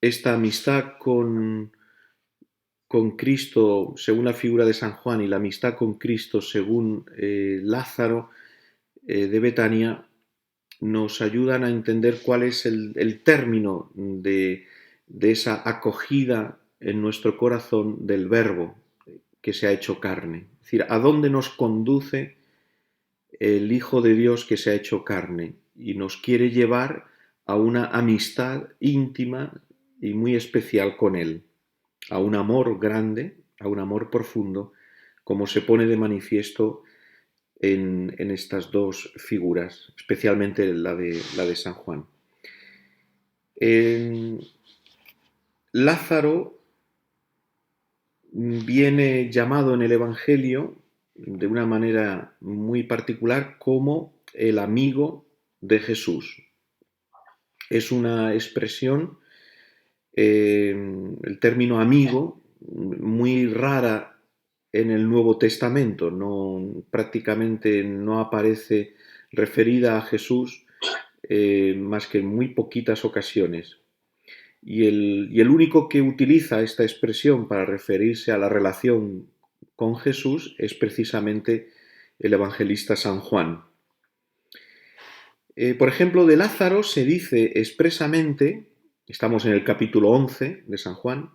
esta amistad con Cristo según la figura de San Juan y la amistad con Cristo según Lázaro de Betania nos ayudan a entender cuál es el término de esa acogida en nuestro corazón del Verbo que se ha hecho carne. Es decir, a dónde nos conduce el Hijo de Dios que se ha hecho carne y nos quiere llevar a una amistad íntima y muy especial con Él, a un amor grande, a un amor profundo, como se pone de manifiesto en estas dos figuras, especialmente la de San Juan. Lázaro viene llamado en el Evangelio de una manera muy particular como el amigo de Jesús. Es una expresión, el término amigo, muy rara en el Nuevo Testamento, prácticamente no aparece referida a Jesús más que en muy poquitas ocasiones. Y el único que utiliza esta expresión para referirse a la relación con Jesús es precisamente el evangelista San Juan. Por ejemplo, de Lázaro se dice expresamente, estamos en el capítulo 11 de San Juan,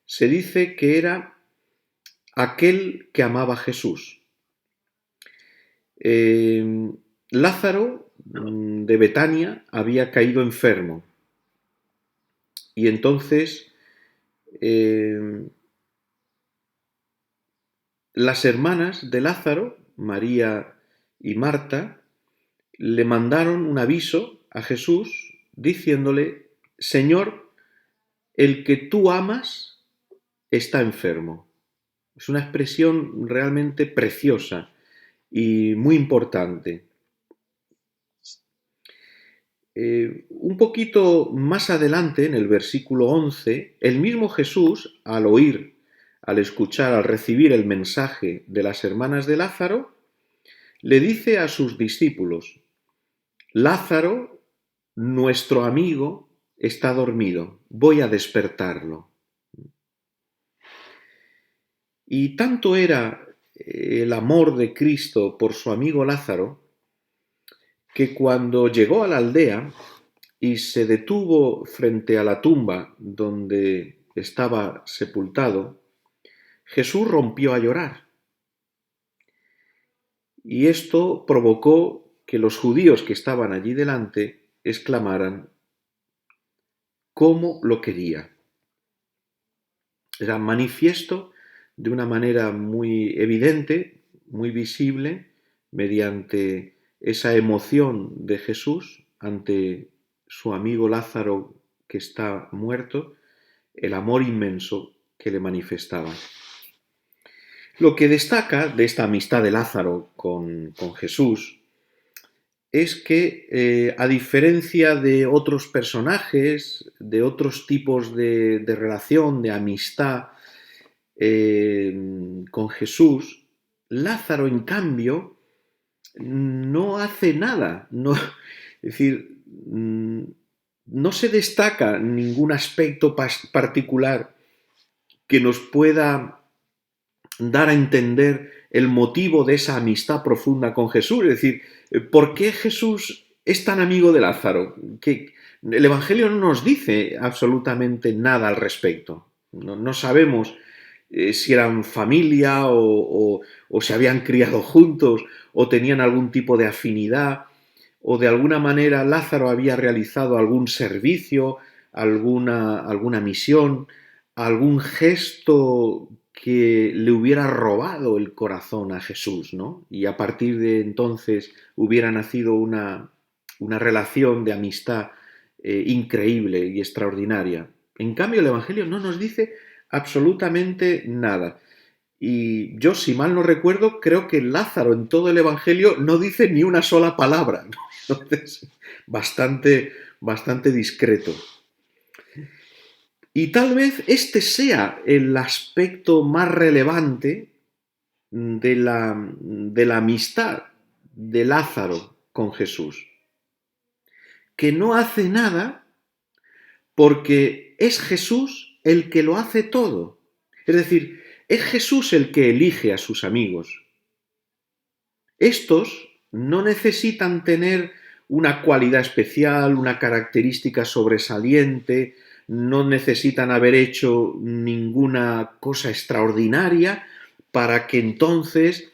se dice que era aquel que amaba a Jesús. Lázaro de Betania había caído enfermo y entonces las hermanas de Lázaro, María y Marta, le mandaron un aviso a Jesús diciéndole: Señor, el que tú amas está enfermo. Es una expresión realmente preciosa y muy importante. Un poquito más adelante, en el versículo 11, el mismo Jesús, al escuchar, al recibir el mensaje de las hermanas de Lázaro, le dice a sus discípulos: Lázaro, nuestro amigo, está dormido, voy a despertarlo. Y tanto era el amor de Cristo por su amigo Lázaro, que cuando llegó a la aldea y se detuvo frente a la tumba donde estaba sepultado, Jesús rompió a llorar. Y esto provocó que los judíos que estaban allí delante exclamaran: ¿cómo lo quería? Era manifiesto de una manera muy evidente, muy visible, mediante esa emoción de Jesús ante su amigo Lázaro que está muerto, el amor inmenso que le manifestaba. Lo que destaca de esta amistad de Lázaro con Jesús es que, a diferencia de otros personajes, de otros tipos de relación, de amistad con Jesús, Lázaro, en cambio, no hace nada. No, es decir, no se destaca ningún aspecto particular que nos pueda dar a entender el motivo de esa amistad profunda con Jesús. Es decir, ¿por qué Jesús es tan amigo de Lázaro? Que el Evangelio no nos dice absolutamente nada al respecto. No sabemos si eran familia o se habían criado juntos o tenían algún tipo de afinidad o de alguna manera Lázaro había realizado algún servicio, alguna misión, algún gesto que le hubiera robado el corazón a Jesús, ¿no? Y a partir de entonces hubiera nacido una relación de amistad increíble y extraordinaria. En cambio, el Evangelio no nos dice absolutamente nada. Y yo, si mal no recuerdo, creo que Lázaro en todo el Evangelio no dice ni una sola palabra, ¿no? Entonces, bastante discreto. Y tal vez este sea el aspecto más relevante de la amistad de Lázaro con Jesús, que no hace nada porque es Jesús el que lo hace todo. Es decir, es Jesús el que elige a sus amigos. Estos no necesitan tener una cualidad especial, una característica sobresaliente, no necesitan haber hecho ninguna cosa extraordinaria para que entonces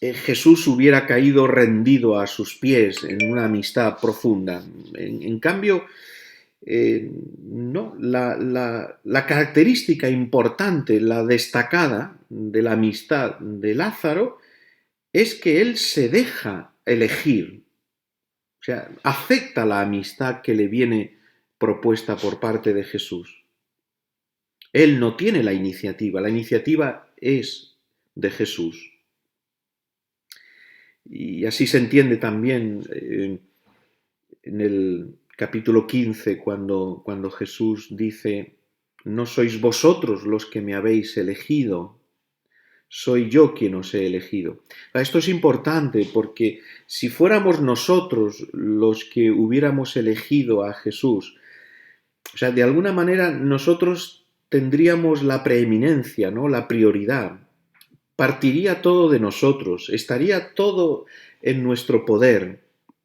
Jesús hubiera caído rendido a sus pies en una amistad profunda. En cambio, no, la característica importante, la destacada de la amistad de Lázaro es que él se deja elegir, o sea, acepta la amistad que le viene propuesta por parte de Jesús. Él no tiene la iniciativa es de Jesús. Y así se entiende también en el capítulo 15, cuando Jesús dice, no sois vosotros los que me habéis elegido, soy yo quien os he elegido. Esto es importante porque si fuéramos nosotros los que hubiéramos elegido a Jesús, o sea, de alguna manera nosotros tendríamos la preeminencia, ¿no? La prioridad. Partiría todo de nosotros, estaría todo en nuestro poder.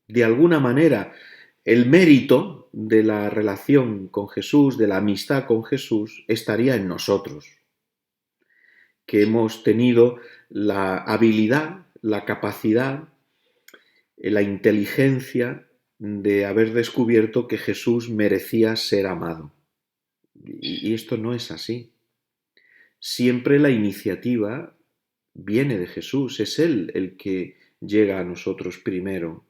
De alguna manera, el mérito de la relación con Jesús, de la amistad con Jesús, estaría en nosotros, que hemos tenido la habilidad, la capacidad, la inteligencia de haber descubierto que Jesús merecía ser amado. Y esto no es así. Siempre la iniciativa viene de Jesús, es Él el que llega a nosotros primero,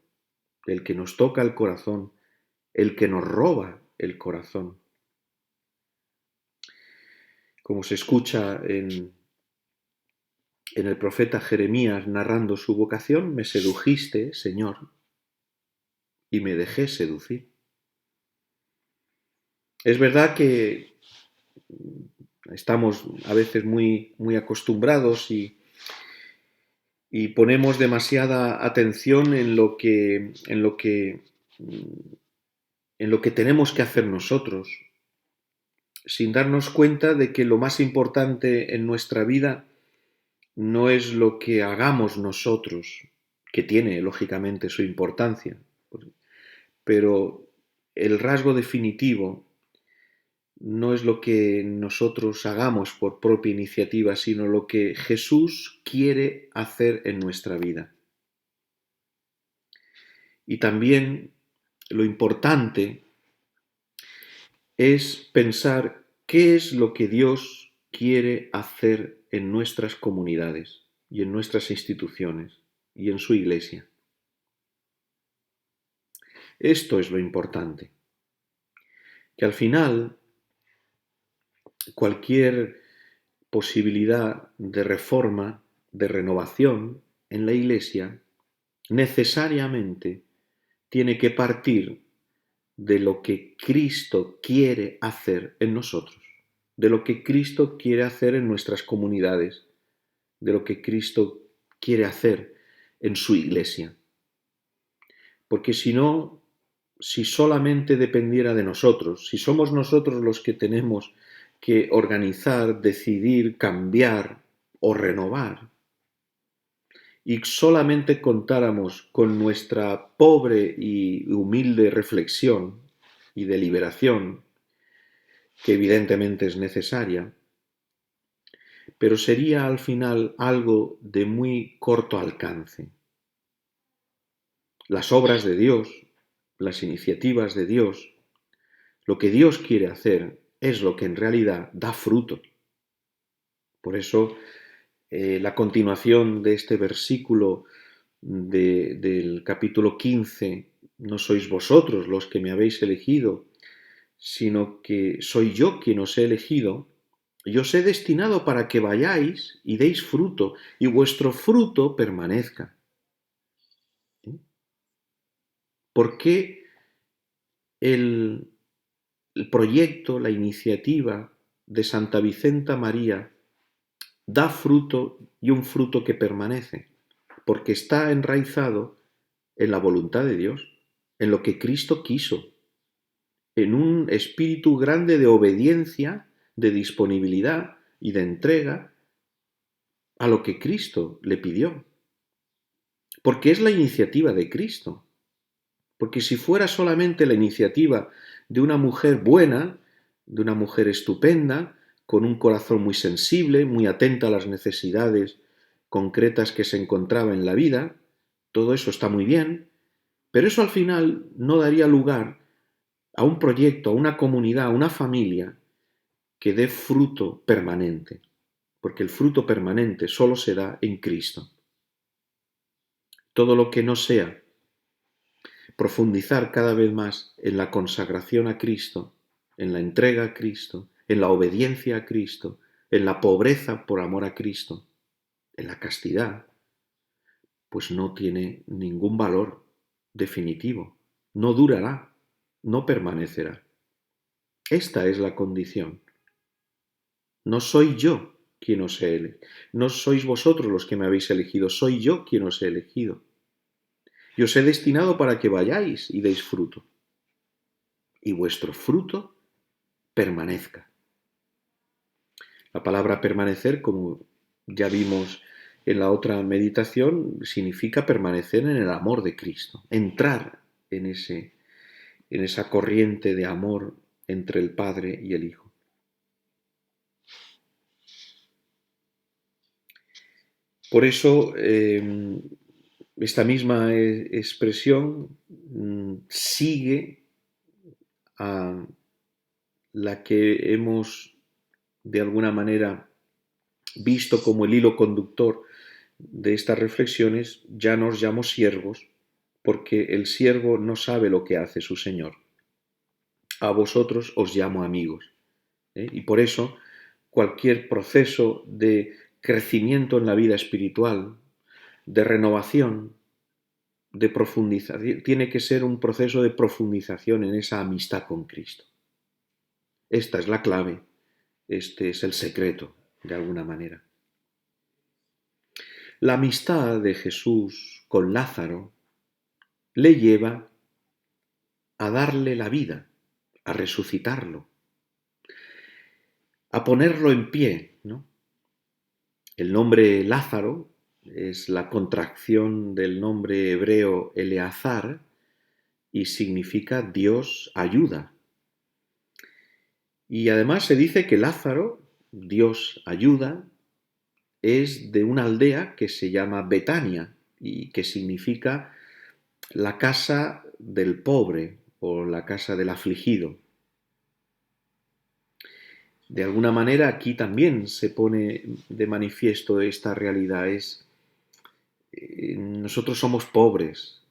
el que nos toca el corazón, el que nos roba el corazón. Como se escucha en el profeta Jeremías narrando su vocación, me sedujiste, Señor, y me dejé seducir. Es verdad que estamos a veces muy acostumbrados y ponemos demasiada atención en lo que tenemos que hacer nosotros, sin darnos cuenta de que lo más importante en nuestra vida no es lo que hagamos nosotros, que tiene lógicamente su importancia, pero el rasgo definitivo no es lo que nosotros hagamos por propia iniciativa, sino lo que Jesús quiere hacer en nuestra vida. Y también lo importante es pensar qué es lo que Dios quiere hacer en nuestras comunidades y en nuestras instituciones y en su iglesia. Esto es lo importante. Que al final cualquier posibilidad de reforma, de renovación en la iglesia, necesariamente tiene que partir de lo que Cristo quiere hacer en nosotros, de lo que Cristo quiere hacer en nuestras comunidades, de lo que Cristo quiere hacer en su iglesia. Porque si no, si solamente dependiera de nosotros, si somos nosotros los que tenemos que organizar, decidir, cambiar o renovar, y solamente contáramos con nuestra pobre y humilde reflexión y deliberación, que evidentemente es necesaria, pero sería al final algo de muy corto alcance. Las obras de Dios, las iniciativas de Dios, lo que Dios quiere hacer es lo que en realidad da fruto. Por eso, la continuación de este versículo del capítulo 15, no sois vosotros los que me habéis elegido, sino que soy yo quien os he elegido, y os he destinado para que vayáis y deis fruto, y vuestro fruto permanezca. ¿Por qué el proyecto, la iniciativa de Santa Vicenta María da fruto y un fruto que permanece? Porque está enraizado en la voluntad de Dios, en lo que Cristo quiso, en un espíritu grande de obediencia, de disponibilidad y de entrega a lo que Cristo le pidió. Porque es la iniciativa de Cristo. Porque si fuera solamente la iniciativa de una mujer buena, de una mujer estupenda, con un corazón muy sensible, muy atenta a las necesidades concretas que se encontraba en la vida, todo eso está muy bien, pero eso al final no daría lugar a un proyecto, a una comunidad, a una familia que dé fruto permanente, porque el fruto permanente solo se da en Cristo. Todo lo que no sea profundizar cada vez más en la consagración a Cristo, en la entrega a Cristo, en la obediencia a Cristo, en la pobreza por amor a Cristo, en la castidad, pues no tiene ningún valor definitivo, no durará, no permanecerá. Esta es la condición. No soy yo quien os he elegido, no sois vosotros los que me habéis elegido, soy yo quien os he elegido. Y os he destinado para que vayáis y deis fruto, y vuestro fruto permanezca. La palabra permanecer, como ya vimos en la otra meditación, significa permanecer en el amor de Cristo, entrar en esa corriente de amor entre el Padre y el Hijo. Por eso, esta misma expresión sigue a la que hemos de alguna manera visto como el hilo conductor de estas reflexiones. Ya no os llamo siervos, porque el siervo no sabe lo que hace su Señor. A vosotros os llamo amigos. Y por eso cualquier proceso de crecimiento en la vida espiritual, de renovación, de profundización, tiene que ser un proceso de profundización en esa amistad con Cristo. Esta es la clave, este es el secreto, de alguna manera. La amistad de Jesús con Lázaro le lleva a darle la vida, a resucitarlo, a ponerlo en pie, ¿no? El nombre Lázaro es la contracción del nombre hebreo Eleazar y significa Dios ayuda. Y además se dice que Lázaro, Dios ayuda, es de una aldea que se llama Betania y que significa la casa del pobre o la casa del afligido. De alguna manera aquí también se pone de manifiesto esta realidad. Nosotros somos pobres,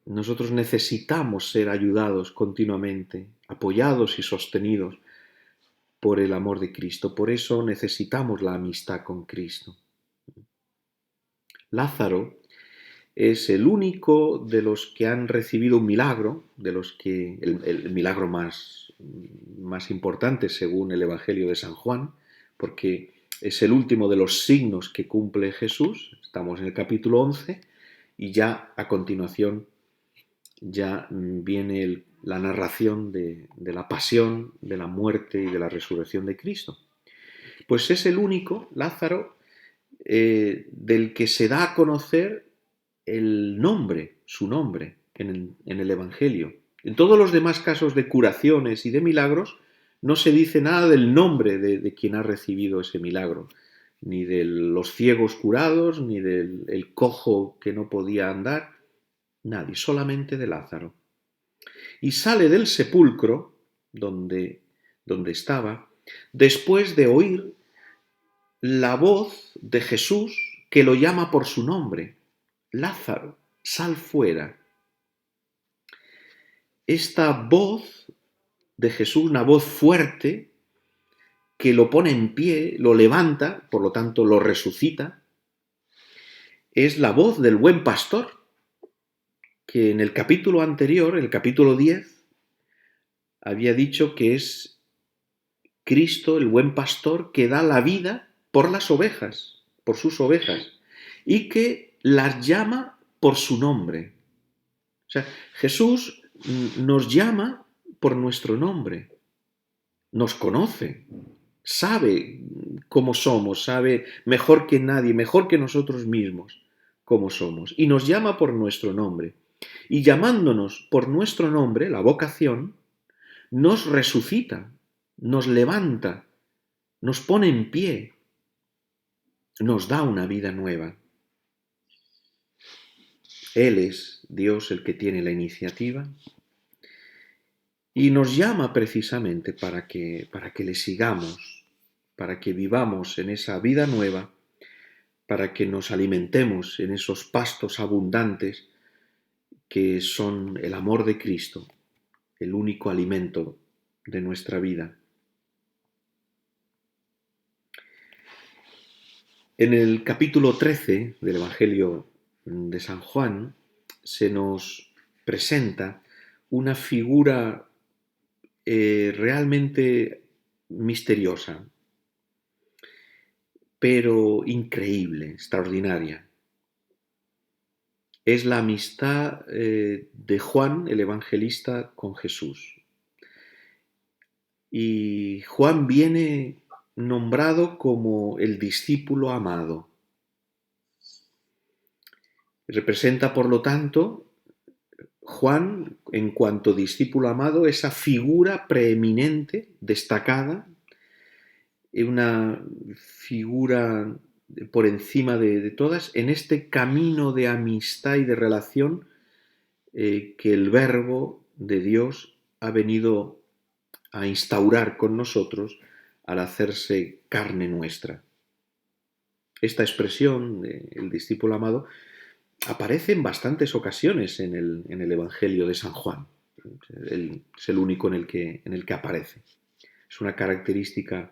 nosotros necesitamos ser ayudados continuamente, apoyados y sostenidos por el amor de Cristo. Por eso necesitamos la amistad con Cristo. Lázaro es el único de los que han recibido un milagro, de los que el milagro más importante según el Evangelio de San Juan, porque es el último de los signos que cumple Jesús. Estamos en el capítulo 11 y ya a continuación ya viene la narración de la pasión, de la muerte y de la resurrección de Cristo. Pues es el único, Lázaro, del que se da a conocer el nombre, su nombre, en el Evangelio. En todos los demás casos de curaciones y de milagros no se dice nada del nombre de quien ha recibido ese milagro, ni de los ciegos curados, ni del cojo que no podía andar, nadie, solamente de Lázaro. Y sale del sepulcro donde estaba, después de oír la voz de Jesús que lo llama por su nombre: Lázaro, sal fuera. Esta voz de Jesús, una voz fuerte, que lo pone en pie, lo levanta, por lo tanto lo resucita, es la voz del buen pastor, que en el capítulo anterior, el capítulo 10, había dicho que es Cristo, el buen pastor, que da la vida por las ovejas, por sus ovejas, y que las llama por su nombre. O sea, Jesús nos llama por nuestro nombre, nos conoce, sabe cómo somos, sabe mejor que nadie, mejor que nosotros mismos cómo somos, y nos llama por nuestro nombre. Y llamándonos por nuestro nombre, la vocación, nos resucita, nos levanta, nos pone en pie, nos da una vida nueva. Él es Dios el que tiene la iniciativa y nos llama precisamente para que le sigamos, para que vivamos en esa vida nueva, para que nos alimentemos en esos pastos abundantes que son el amor de Cristo, el único alimento de nuestra vida. En el capítulo 13 del Evangelio de San Juan se nos presenta una figura realmente misteriosa, pero increíble, extraordinaria. Es la amistad de Juan, el evangelista, con Jesús. Y Juan viene nombrado como el discípulo amado. Representa, por lo tanto, Juan, en cuanto discípulo amado, esa figura preeminente, destacada, una figura por encima de todas, en este camino de amistad y de relación que el Verbo de Dios ha venido a instaurar con nosotros al hacerse carne nuestra. Esta expresión del discípulo amado aparece en bastantes ocasiones en el Evangelio de San Juan. Es el único en el que aparece. Es una característica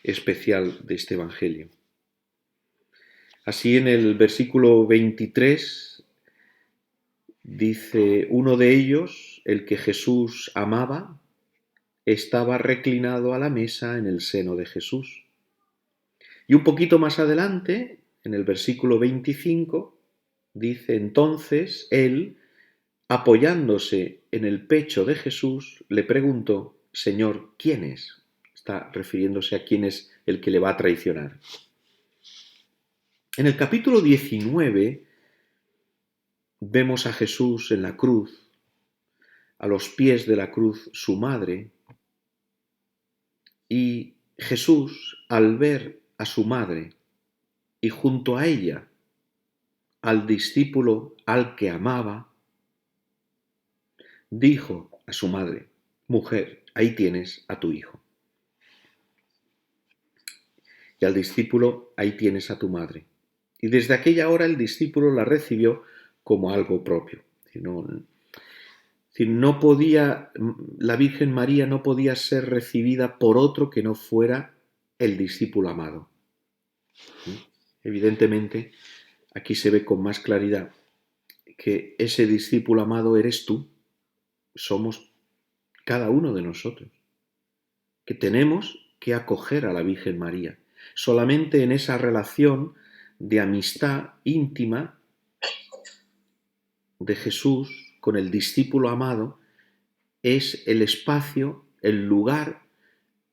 especial de este Evangelio. Así en el versículo 23 dice, uno de ellos, el que Jesús amaba, estaba reclinado a la mesa en el seno de Jesús. Y un poquito más adelante, en el versículo 25, dice, entonces él, apoyándose en el pecho de Jesús, le preguntó, Señor, ¿quién es? Está refiriéndose a quién es el que le va a traicionar. En el capítulo 19 vemos a Jesús en la cruz, a los pies de la cruz su madre, y Jesús, al ver a su madre y junto a ella al discípulo al que amaba, dijo a su madre, mujer, ahí tienes a tu hijo. Y al discípulo, ahí tienes a tu madre. Y desde aquella hora el discípulo la recibió como algo propio. No podía, la Virgen María no podía ser recibida por otro que no fuera el discípulo amado. Evidentemente, aquí se ve con más claridad que ese discípulo amado eres tú, somos cada uno de nosotros, que tenemos que acoger a la Virgen María. Solamente en esa relación de amistad íntima de Jesús con el discípulo amado es el espacio, el lugar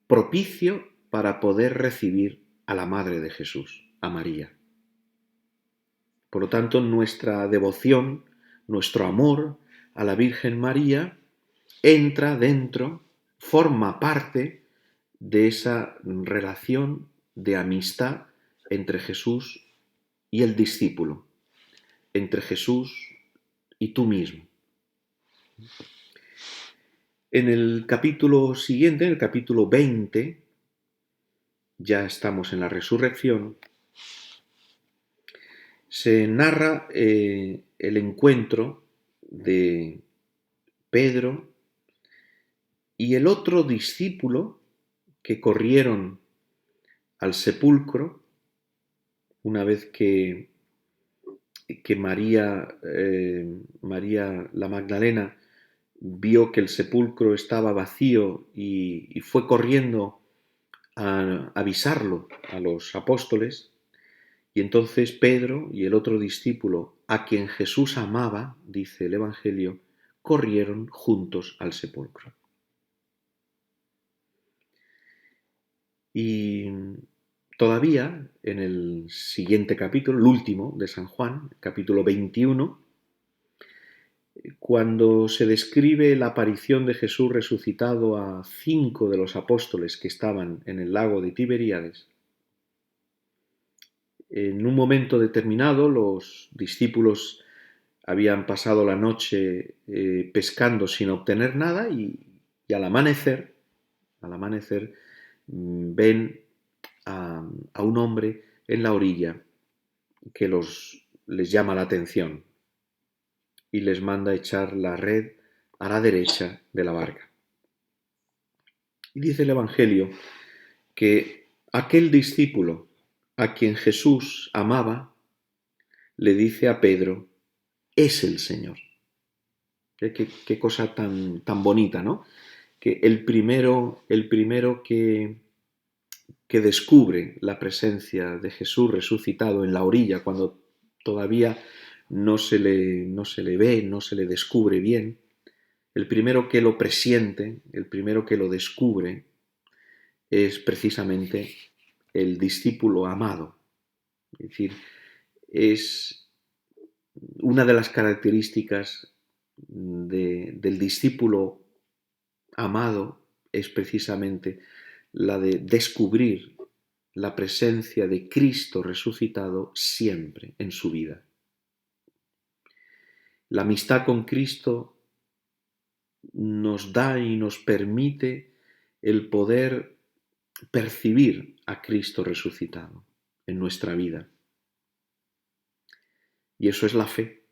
propicio para poder recibir a la Madre de Jesús, a María. Por lo tanto, nuestra devoción, nuestro amor a la Virgen María entra dentro, forma parte de esa relación de amistad entre Jesús y el discípulo, entre Jesús y tú mismo. En el capítulo siguiente, en el capítulo 20, ya estamos en la resurrección, se narra el encuentro de Pedro y el otro discípulo que corrieron al sepulcro una vez que María la Magdalena vio que el sepulcro estaba vacío y fue corriendo a avisarlo a los apóstoles. Y entonces Pedro y el otro discípulo, a quien Jesús amaba, dice el Evangelio, corrieron juntos al sepulcro. Y todavía en el siguiente capítulo, el último de San Juan, capítulo 21, cuando se describe la aparición de Jesús resucitado a 5 de los apóstoles que estaban en el lago de Tiberíades, en un momento determinado los discípulos habían pasado la noche pescando sin obtener nada y al amanecer ven a un hombre en la orilla que les llama la atención y les manda echar la red a la derecha de la barca. Y dice el Evangelio que aquel discípulo a quien Jesús amaba le dice a Pedro, es el Señor. Qué cosa tan bonita, ¿no? Que el primero que descubre la presencia de Jesús resucitado en la orilla, cuando todavía no se le ve, no se le descubre bien, el primero que lo presiente, el primero que lo descubre, es precisamente el discípulo amado. Es decir, es una de las características del discípulo amado es precisamente la de descubrir la presencia de Cristo resucitado siempre en su vida. La amistad con Cristo nos da y nos permite el poder percibir a Cristo resucitado en nuestra vida. Y eso es la fe.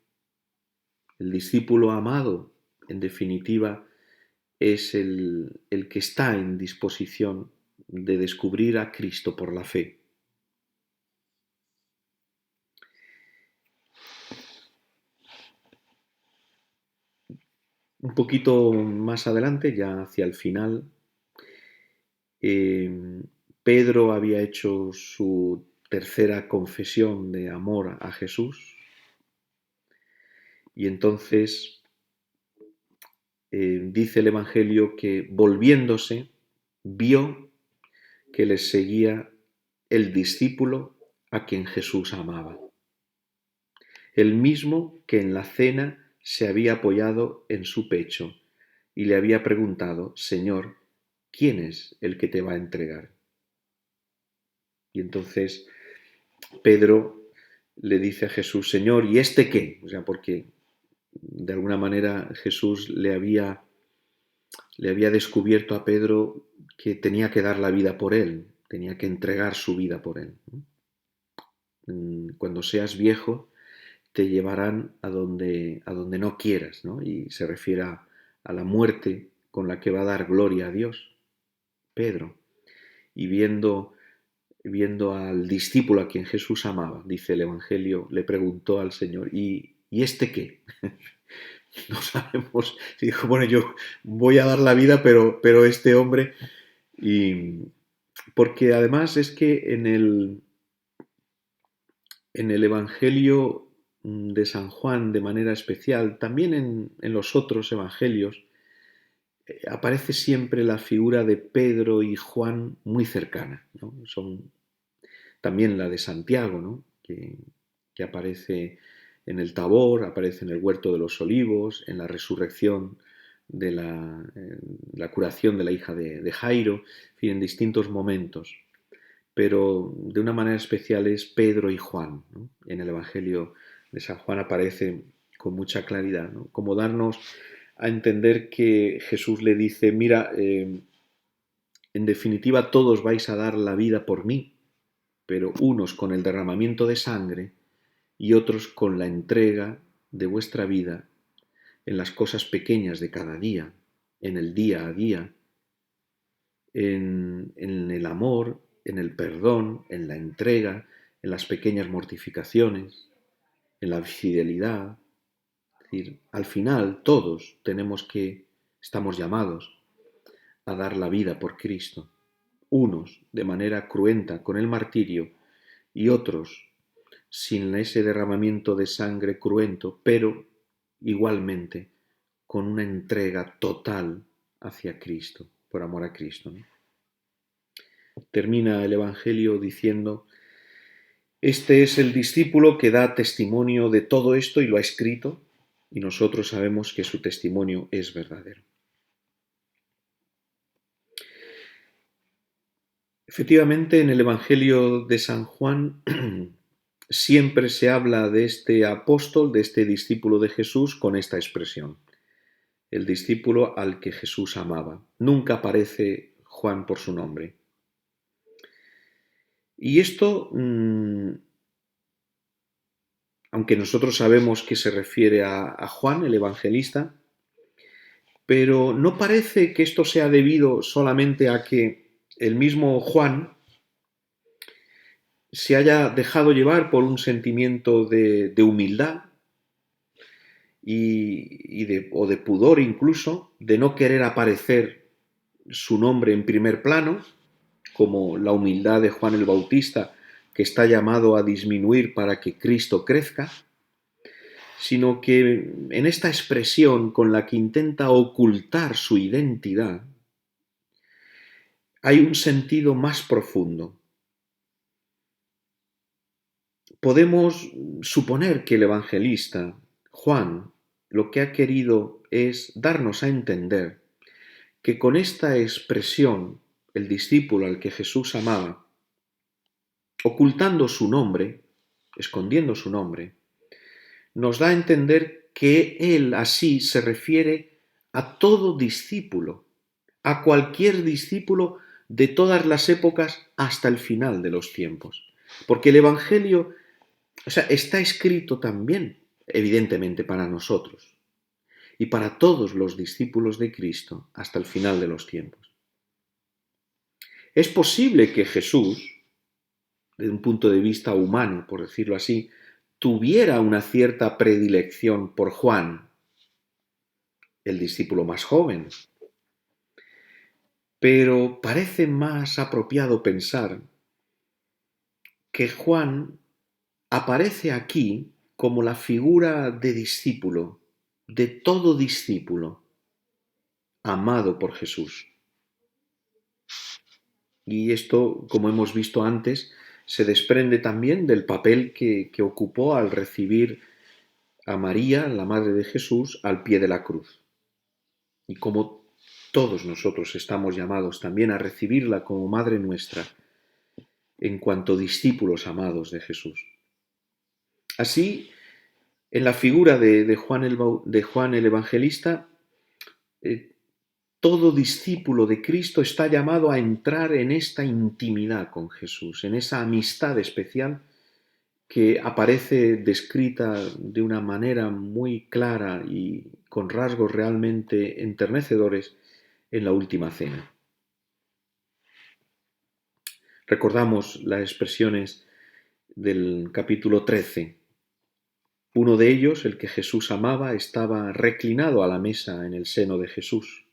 El discípulo amado, en definitiva, es el que está en disposición de descubrir a Cristo por la fe. Un poquito más adelante, ya hacia el final, Pedro había hecho su tercera confesión de amor a Jesús y entonces dice el Evangelio que volviéndose vio que les seguía el discípulo a quien Jesús amaba, el mismo que en la cena se había apoyado en su pecho y le había preguntado, Señor, ¿quién es el que te va a entregar? Y entonces Pedro le dice a Jesús, Señor, ¿y este qué? O sea, porque de alguna manera Jesús le había descubierto a Pedro que tenía que dar la vida por él, tenía que entregar su vida por él. Cuando seas viejo, te llevarán a donde no quieras, ¿no? Y se refiere a la muerte con la que va a dar gloria a Dios, Pedro. Y viendo al discípulo a quien Jesús amaba, dice el Evangelio, le preguntó al Señor, ¿y este qué? No sabemos. Y dijo, bueno, yo voy a dar la vida, pero este hombre... Y porque además es que en el Evangelio de San Juan de manera especial, también en los otros evangelios, aparece siempre la figura de Pedro y Juan muy cercana, ¿no? Son también la de Santiago, ¿no? que aparece en el Tabor, aparece en el Huerto de los Olivos, en la resurrección de la curación de la hija de Jairo, en fin, en distintos momentos. Pero de una manera especial es Pedro y Juan, ¿no? En el Evangelio de San Juan aparece con mucha claridad, ¿no? Como darnos a entender que Jesús le dice, mira, en definitiva todos vais a dar la vida por mí, pero unos con el derramamiento de sangre y otros con la entrega de vuestra vida en las cosas pequeñas de cada día, en el día a día, en el amor, en el perdón, en la entrega, en las pequeñas mortificaciones, en la fidelidad. Es decir, al final todos estamos llamados a dar la vida por Cristo, unos de manera cruenta con el martirio y otros sin ese derramamiento de sangre cruento, pero igualmente con una entrega total hacia Cristo, por amor a Cristo, ¿no? Termina el Evangelio diciendo: este es el discípulo que da testimonio de todo esto y lo ha escrito, y nosotros sabemos que su testimonio es verdadero. Efectivamente, en el Evangelio de San Juan siempre se habla de este apóstol, de este discípulo de Jesús, con esta expresión: el discípulo al que Jesús amaba. Nunca aparece Juan por su nombre. Y esto, aunque nosotros sabemos que se refiere a Juan, el evangelista, pero no parece que esto sea debido solamente a que el mismo Juan se haya dejado llevar por un sentimiento de humildad o de pudor incluso, de no querer aparecer su nombre en primer plano, como la humildad de Juan el Bautista, que está llamado a disminuir para que Cristo crezca, sino que en esta expresión con la que intenta ocultar su identidad, hay un sentido más profundo. Podemos suponer que el evangelista, Juan, lo que ha querido es darnos a entender que con esta expresión, el discípulo al que Jesús amaba, ocultando su nombre, escondiendo su nombre, nos da a entender que él así se refiere a todo discípulo, a cualquier discípulo de todas las épocas hasta el final de los tiempos. Porque el Evangelio, está escrito también, evidentemente, para nosotros y para todos los discípulos de Cristo hasta el final de los tiempos. Es posible que Jesús, desde un punto de vista humano, por decirlo así, tuviera una cierta predilección por Juan, el discípulo más joven. Pero parece más apropiado pensar que Juan aparece aquí como la figura de discípulo, de todo discípulo, amado por Jesús. Y esto, como hemos visto antes, se desprende también del papel que ocupó al recibir a María, la Madre de Jesús, al pie de la cruz. Y como todos nosotros estamos llamados también a recibirla como Madre nuestra, en cuanto discípulos amados de Jesús. Así, en la figura de Juan el Evangelista, todo discípulo de Cristo está llamado a entrar en esta intimidad con Jesús, en esa amistad especial que aparece descrita de una manera muy clara y con rasgos realmente enternecedores en la última cena. Recordamos las expresiones del capítulo 13. Uno de ellos, el que Jesús amaba, estaba reclinado a la mesa en el seno de Jesús.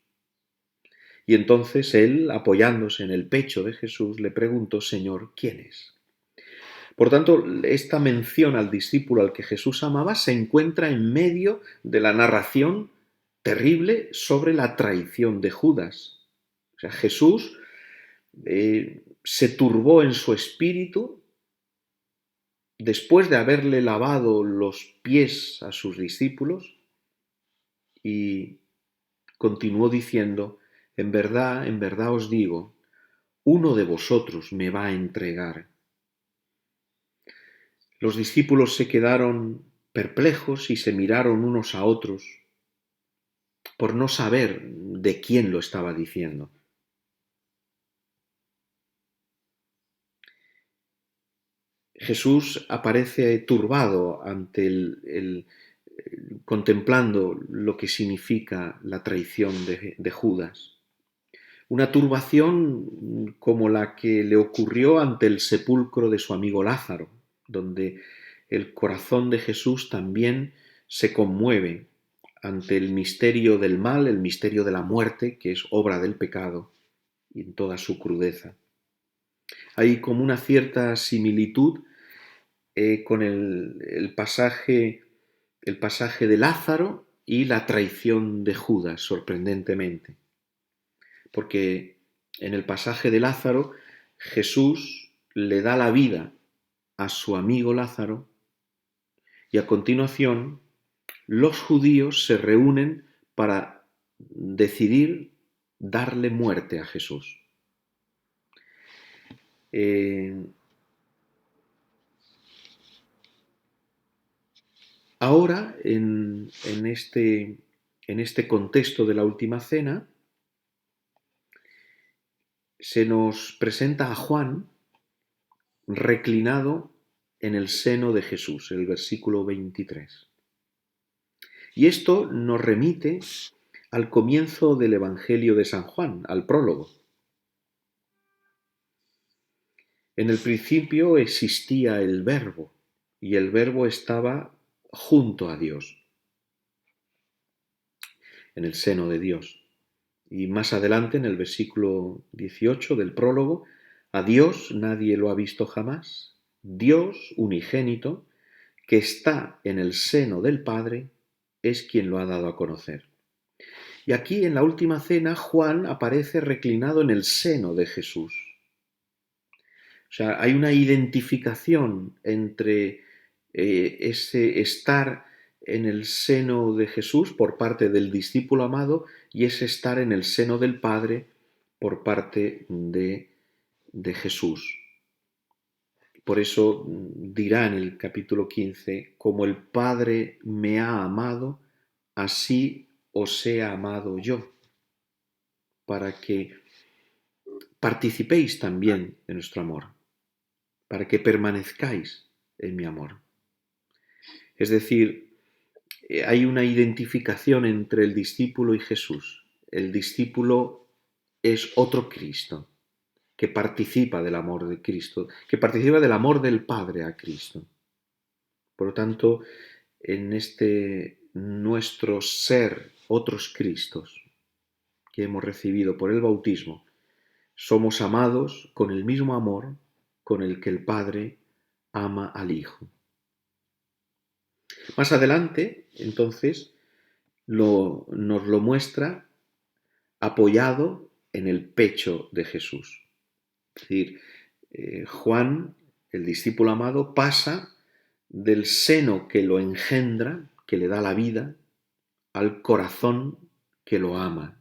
Y entonces él, apoyándose en el pecho de Jesús, le preguntó: Señor, ¿quién es? Por tanto, esta mención al discípulo al que Jesús amaba se encuentra en medio de la narración terrible sobre la traición de Judas. O sea, Jesús se turbó en su espíritu después de haberle lavado los pies a sus discípulos y continuó diciendo: en verdad os digo, uno de vosotros me va a entregar. Los discípulos se quedaron perplejos y se miraron unos a otros por no saber de quién lo estaba diciendo. Jesús aparece turbado ante contemplando lo que significa la traición de Judas. Una turbación como la que le ocurrió ante el sepulcro de su amigo Lázaro, donde el corazón de Jesús también se conmueve ante el misterio del mal, el misterio de la muerte, que es obra del pecado, y en toda su crudeza. Hay como una cierta similitud con el pasaje de Lázaro y la traición de Judas, sorprendentemente. Porque en el pasaje de Lázaro, Jesús le da la vida a su amigo Lázaro y a continuación los judíos se reúnen para decidir darle muerte a Jesús. Ahora, en este contexto de la última cena, se nos presenta a Juan reclinado en el seno de Jesús, el versículo 23. Y esto nos remite al comienzo del Evangelio de San Juan, al prólogo. En el principio existía el Verbo, y el Verbo estaba junto a Dios, en el seno de Dios. Y más adelante, en el versículo 18 del prólogo, a Dios nadie lo ha visto jamás, Dios unigénito, que está en el seno del Padre, es quien lo ha dado a conocer. Y aquí, en la última cena, Juan aparece reclinado en el seno de Jesús. O sea, hay una identificación entre ese estar en el seno de Jesús por parte del discípulo amado y ese estar en el seno del Padre por parte de Jesús. Por eso dirá en el capítulo 15, como el Padre me ha amado, así os he amado yo, para que participéis también de nuestro amor, para que permanezcáis en mi amor. Es decir, hay una identificación entre el discípulo y Jesús. El discípulo es otro Cristo, que participa del amor de Cristo, que participa del amor del Padre a Cristo. Por lo tanto, en este nuestro ser otros Cristos que hemos recibido por el bautismo, somos amados con el mismo amor con el que el Padre ama al Hijo. Más adelante, entonces, nos lo muestra apoyado en el pecho de Jesús. Es decir, Juan, el discípulo amado, pasa del seno que lo engendra, que le da la vida, al corazón que lo ama,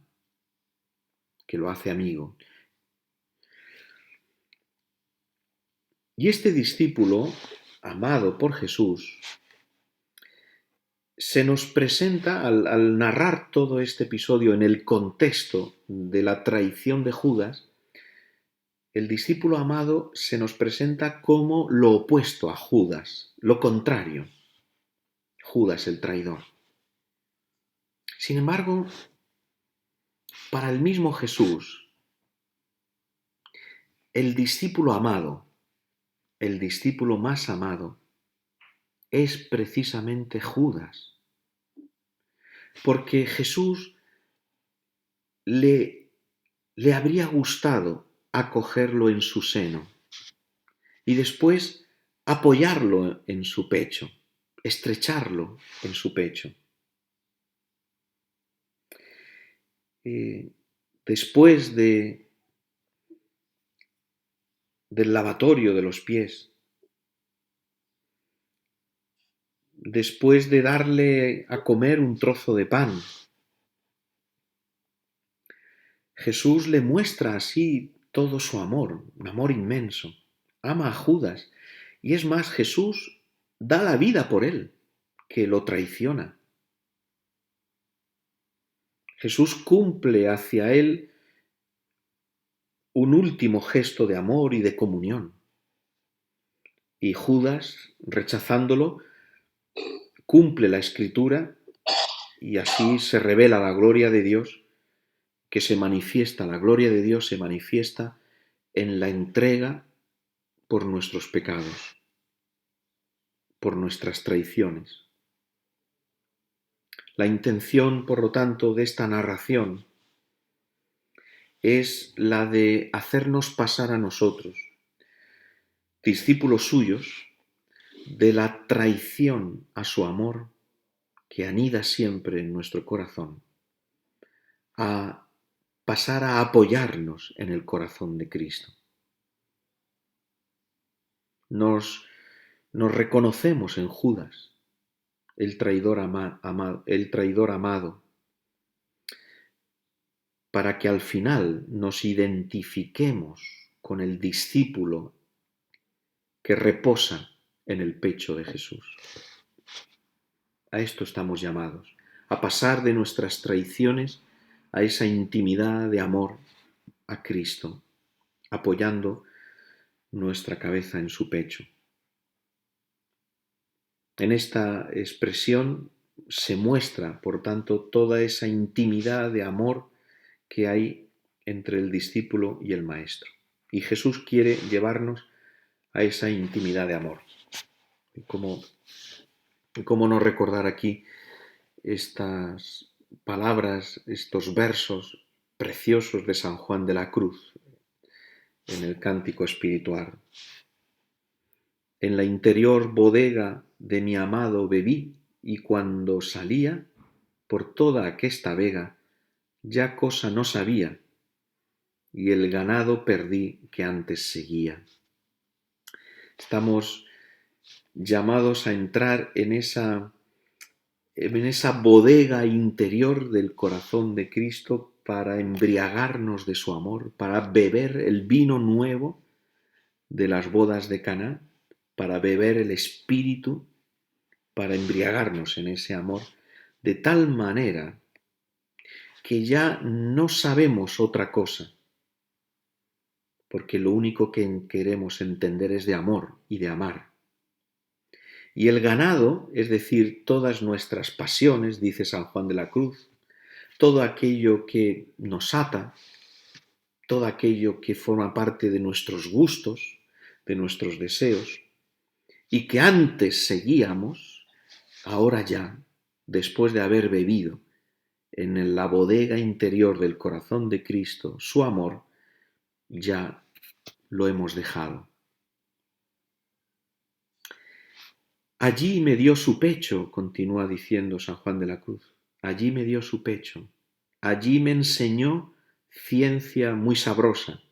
que lo hace amigo. Y este discípulo, amado por Jesús, se nos presenta al narrar todo este episodio en el contexto de la traición de Judas. El discípulo amado se nos presenta como lo opuesto a Judas, lo contrario. Judas el traidor. Sin embargo, para el mismo Jesús, el discípulo amado, el discípulo más amado, es precisamente Judas. Porque Jesús le habría gustado acogerlo en su seno y después apoyarlo en su pecho, estrecharlo en su pecho. Después del lavatorio de los pies, después de darle a comer un trozo de pan, Jesús le muestra así todo su amor, un amor inmenso. Ama a Judas y es más, Jesús da la vida por él, que lo traiciona. Jesús cumple hacia él un último gesto de amor y de comunión. Y Judas, rechazándolo, cumple la Escritura y así se revela la gloria de Dios, que se manifiesta, la gloria de Dios se manifiesta en la entrega por nuestros pecados, por nuestras traiciones. La intención, por lo tanto, de esta narración es la de hacernos pasar a nosotros, discípulos suyos, de la traición a su amor que anida siempre en nuestro corazón, a pasar a apoyarnos en el corazón de Cristo. Nos reconocemos en Judas, el traidor amado, para que al final nos identifiquemos con el discípulo que reposa en el pecho de Jesús. A esto estamos llamados, a pasar de nuestras traiciones a esa intimidad de amor a Cristo, apoyando nuestra cabeza en su pecho. En esta expresión se muestra, por tanto, toda esa intimidad de amor que hay entre el discípulo y el maestro. Y Jesús quiere llevarnos a esa intimidad de amor. Y cómo no recordar aquí estas palabras, estos versos preciosos de San Juan de la Cruz en el cántico espiritual. En la interior bodega de mi amado bebí, y cuando salía por toda aquesta vega, ya cosa no sabía, y el ganado perdí que antes seguía. Estamos llamados a entrar en esa bodega interior del corazón de Cristo para embriagarnos de su amor, para beber el vino nuevo de las bodas de Caná, para beber el Espíritu, para embriagarnos en ese amor, de tal manera que ya no sabemos otra cosa, porque lo único que queremos entender es de amor y de amar. Y el ganado, es decir, todas nuestras pasiones, dice San Juan de la Cruz, todo aquello que nos ata, todo aquello que forma parte de nuestros gustos, de nuestros deseos, y que antes seguíamos, ahora ya, después de haber bebido en la bodega interior del corazón de Cristo su amor, ya lo hemos dejado. Allí me dio su pecho, continúa diciendo San Juan de la Cruz, allí me dio su pecho, allí me enseñó ciencia muy sabrosa,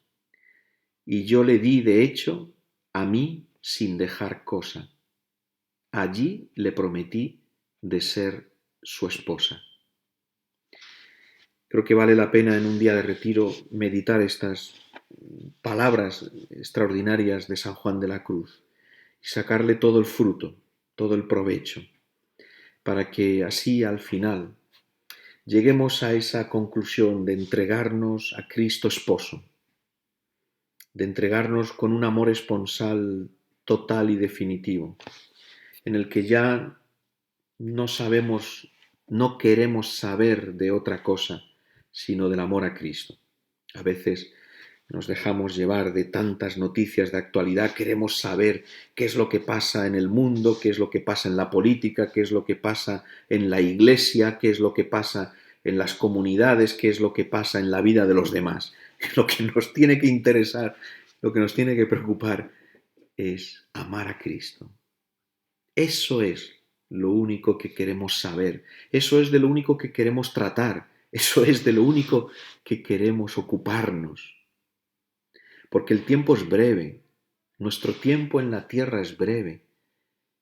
y yo le di de hecho a mí sin dejar cosa. Allí le prometí de ser su esposa. Creo que vale la pena en un día de retiro meditar estas palabras extraordinarias de San Juan de la Cruz y sacarle todo el fruto, todo el provecho, para que así al final lleguemos a esa conclusión de entregarnos a Cristo esposo, de entregarnos con un amor esponsal total y definitivo, en el que ya no sabemos, no queremos saber de otra cosa, sino del amor a Cristo. A veces nos dejamos llevar de tantas noticias de actualidad, queremos saber qué es lo que pasa en el mundo, qué es lo que pasa en la política, qué es lo que pasa en la iglesia, qué es lo que pasa en las comunidades, qué es lo que pasa en la vida de los demás. Lo que nos tiene que interesar, lo que nos tiene que preocupar es amar a Cristo. Eso es lo único que queremos saber, eso es de lo único que queremos tratar, eso es de lo único que queremos ocuparnos. Porque el tiempo es breve, nuestro tiempo en la tierra es breve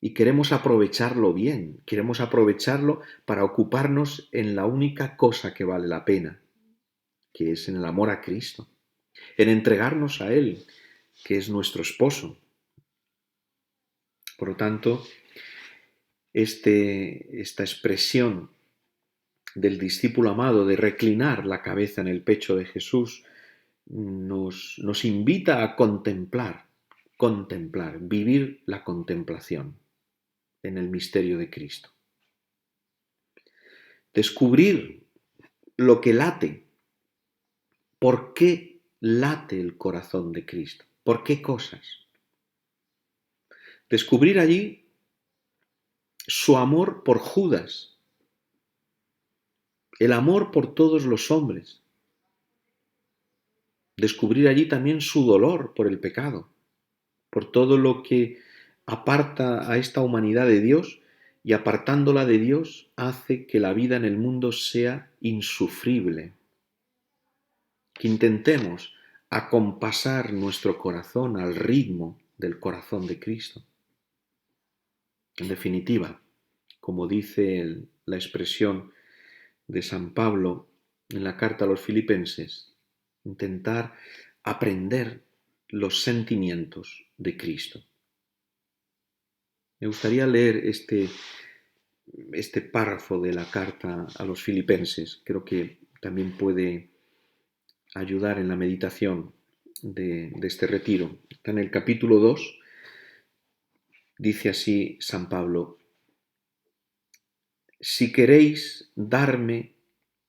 y queremos aprovecharlo bien, queremos aprovecharlo para ocuparnos en la única cosa que vale la pena, que es en el amor a Cristo, en entregarnos a Él, que es nuestro esposo. Por lo tanto, esta expresión del discípulo amado de reclinar la cabeza en el pecho de Jesús nos invita a contemplar, vivir la contemplación en el misterio de Cristo. Descubrir lo que late, por qué late el corazón de Cristo, por qué cosas. Descubrir allí su amor por Judas, el amor por todos los hombres. Descubrir allí también su dolor por el pecado, por todo lo que aparta a esta humanidad de Dios y apartándola de Dios hace que la vida en el mundo sea insufrible. Que intentemos acompasar nuestro corazón al ritmo del corazón de Cristo. En definitiva, como dice la expresión de San Pablo en la carta a los Filipenses, intentar aprender los sentimientos de Cristo. Me gustaría leer este párrafo de la carta a los Filipenses. Creo que también puede ayudar en la meditación de este retiro. Está en el capítulo 2, dice así San Pablo: si queréis darme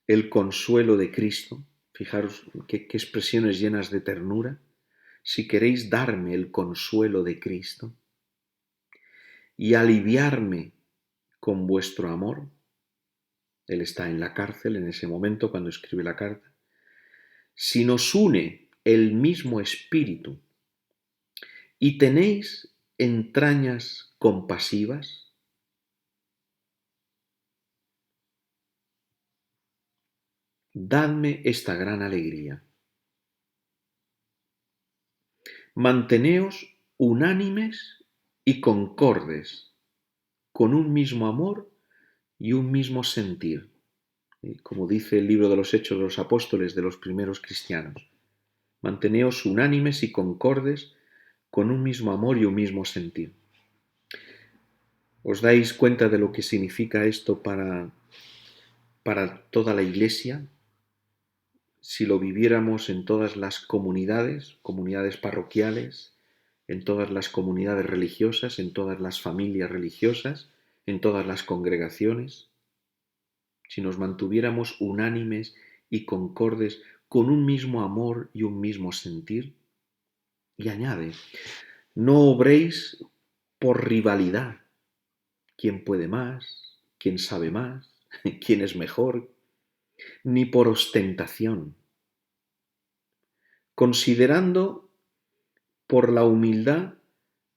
el consuelo de Cristo, fijaros qué expresiones llenas de ternura, si queréis darme el consuelo de Cristo y aliviarme con vuestro amor. Él está en la cárcel en ese momento cuando escribe la carta. Si nos une el mismo espíritu y tenéis entrañas compasivas, dadme esta gran alegría. Manteneos unánimes y concordes, con un mismo amor y un mismo sentir, como dice el libro de los Hechos de los Apóstoles de los primeros cristianos. Manteneos unánimes y concordes, con un mismo amor y un mismo sentir. ¿Os dais cuenta de lo que significa esto para toda la Iglesia? Si lo viviéramos en todas las comunidades parroquiales, en todas las comunidades religiosas, en todas las familias religiosas, en todas las congregaciones, si nos mantuviéramos unánimes y concordes con un mismo amor y un mismo sentir. Y añade: no obréis por rivalidad, quién puede más, quién sabe más, quién es mejor, ni por ostentación, considerando por la humildad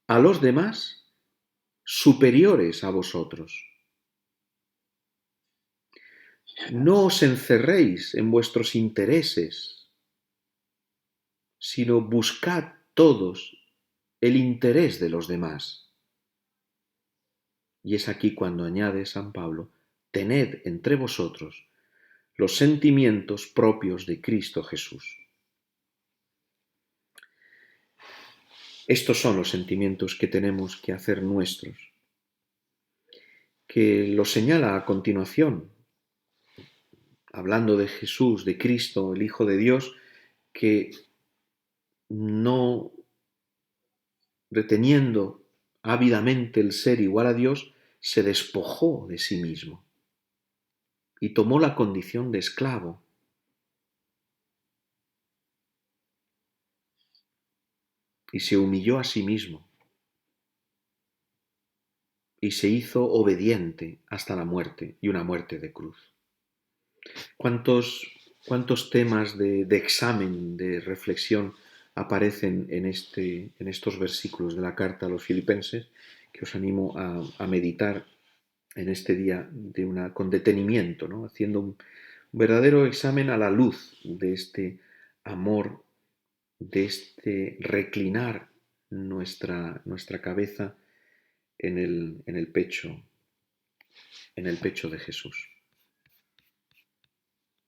a los demás superiores a vosotros. No os encerréis en vuestros intereses, sino buscad todos el interés de los demás. Y es aquí cuando añade San Pablo: tened entre vosotros los sentimientos propios de Cristo Jesús. Estos son los sentimientos que tenemos que hacer nuestros, que los señala a continuación, hablando de Jesús, de Cristo, el Hijo de Dios, que no reteniendo ávidamente el ser igual a Dios, se despojó de sí mismo y tomó la condición de esclavo. Y se humilló a sí mismo y se hizo obediente hasta la muerte, y una muerte de cruz. ¿Cuántos temas de examen, de reflexión aparecen en estos versículos de la carta a los Filipenses, que os animo a meditar en este día con detenimiento, ¿no? Haciendo un verdadero examen a la luz de este amor, de este reclinar nuestra cabeza en el pecho de Jesús.